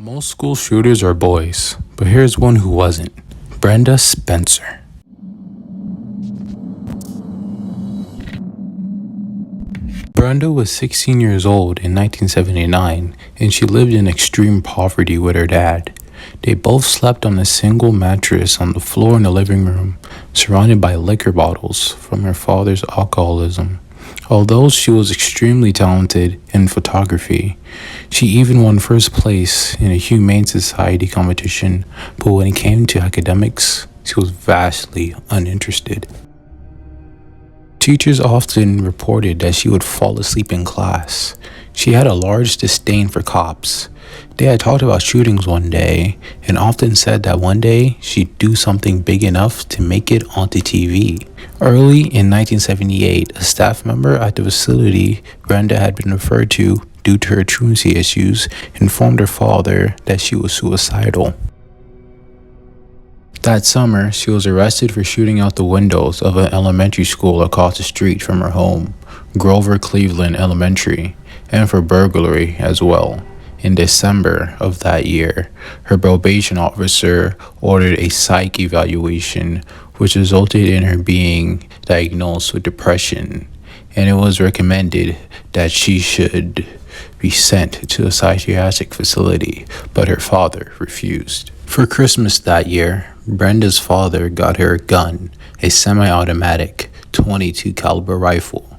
Most school shooters are boys, but here's one who wasn't. Brenda Spencer. Brenda was 16 years old in 1979, and she lived in extreme poverty with her dad. They both slept on a single mattress on the floor in the living room, surrounded by liquor bottles from her father's alcoholism. Although she was extremely talented in photography, she even won first place in a Humane Society competition, but when it came to academics, she was vastly uninterested. Teachers often reported that she would fall asleep in class. She had a large disdain for cops. They had talked about shootings one day and often said that one day she'd do something big enough to make it onto TV. Early in 1978, a staff member at the facility Brenda had been referred to due to her truancy issues informed her father that she was suicidal. That summer, she was arrested for shooting out the windows of an elementary school across the street from her home, Grover Cleveland Elementary, and for burglary as well. In December of that year, her probation officer ordered a psych evaluation, which resulted in her being diagnosed with depression, and it was recommended that she should be sent to a psychiatric facility, but her father refused. For Christmas that year, Brenda's father got her a gun, a semi-automatic .22 caliber rifle.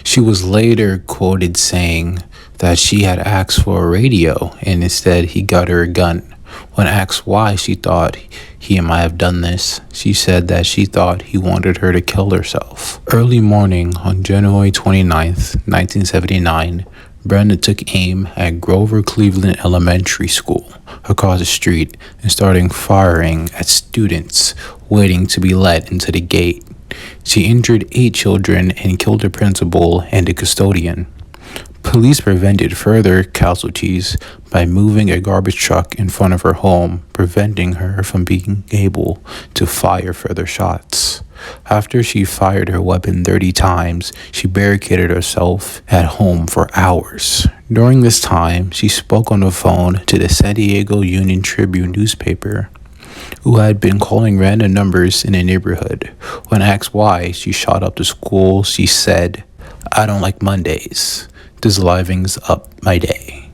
She was later quoted saying that she had asked for a radio and instead he got her a gun. When asked why she thought he might have done this, she said that she thought he wanted her to kill herself. Early morning on January 29th, 1979, Brenda took aim at Grover Cleveland Elementary School across the street and started firing at students waiting to be let into the gate. She injured 8 children and killed the principal and the custodian. Police prevented further casualties by moving a garbage truck in front of her home, preventing her from being able to fire further shots. After she fired her weapon 30 times, she barricaded herself at home for hours. During this time, she spoke on the phone to the San Diego Union Tribune newspaper, who had been calling random numbers in the neighborhood. When asked why she shot up the school, she said, "I don't like Mondays. This livens up my day."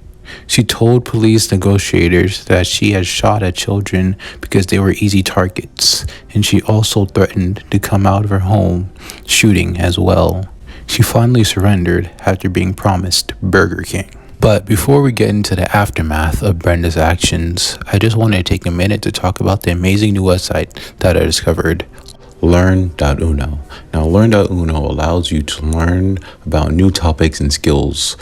She told police negotiators that she had shot at children because they were easy targets, and she also threatened to come out of her home shooting as well. She finally surrendered after being promised Burger King. But before we get into the aftermath of Brenda's actions, I just want to take a minute to talk about the amazing new website that I discovered, learn.uno. Now, learn.uno allows you to learn about new topics and skills,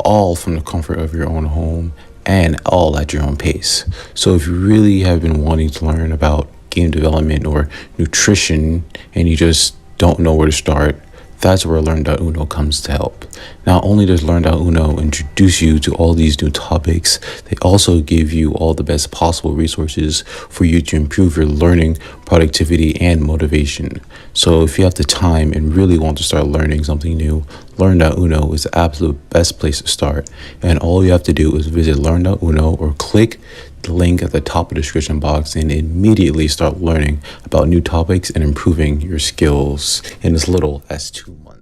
all from the comfort of your own home and all at your own pace. So if you really have been wanting to learn about game development or nutrition and you just don't know where to start, that's where learn.uno comes to help. Not only does learn.uno introduce you to all these new topics, they also give you all the best possible resources for you to improve your learning, productivity, and motivation. So if you have the time and really want to start learning something new, learn.uno is the absolute best place to start. And all you have to do is visit learn.uno or click the link at the top of the description box and immediately start learning about new topics and improving your skills in as little as 2 months.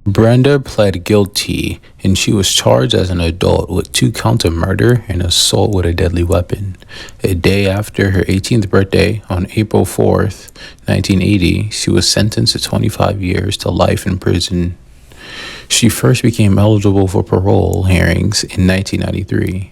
Brenda pled guilty and she was charged as an adult with 2 counts of murder and assault with a deadly weapon. A day after her 18th birthday, on April 4th, 1980, she was sentenced to 25 years to life in prison. She first became eligible for parole hearings in 1993.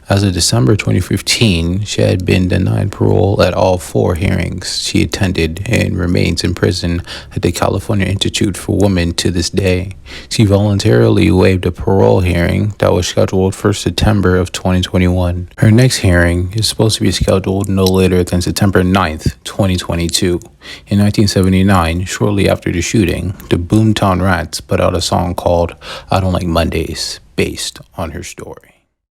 As of December 2015, she had been denied parole at all 4 hearings she attended and remains in prison at the California Institute for Women to this day. She voluntarily waived a parole hearing that was scheduled for September of 2021. Her next hearing is supposed to be scheduled no later than September 9th, 2022. In 1979, shortly after the shooting, the Boomtown Rats put out a song called "I Don't Like Mondays," based on her story.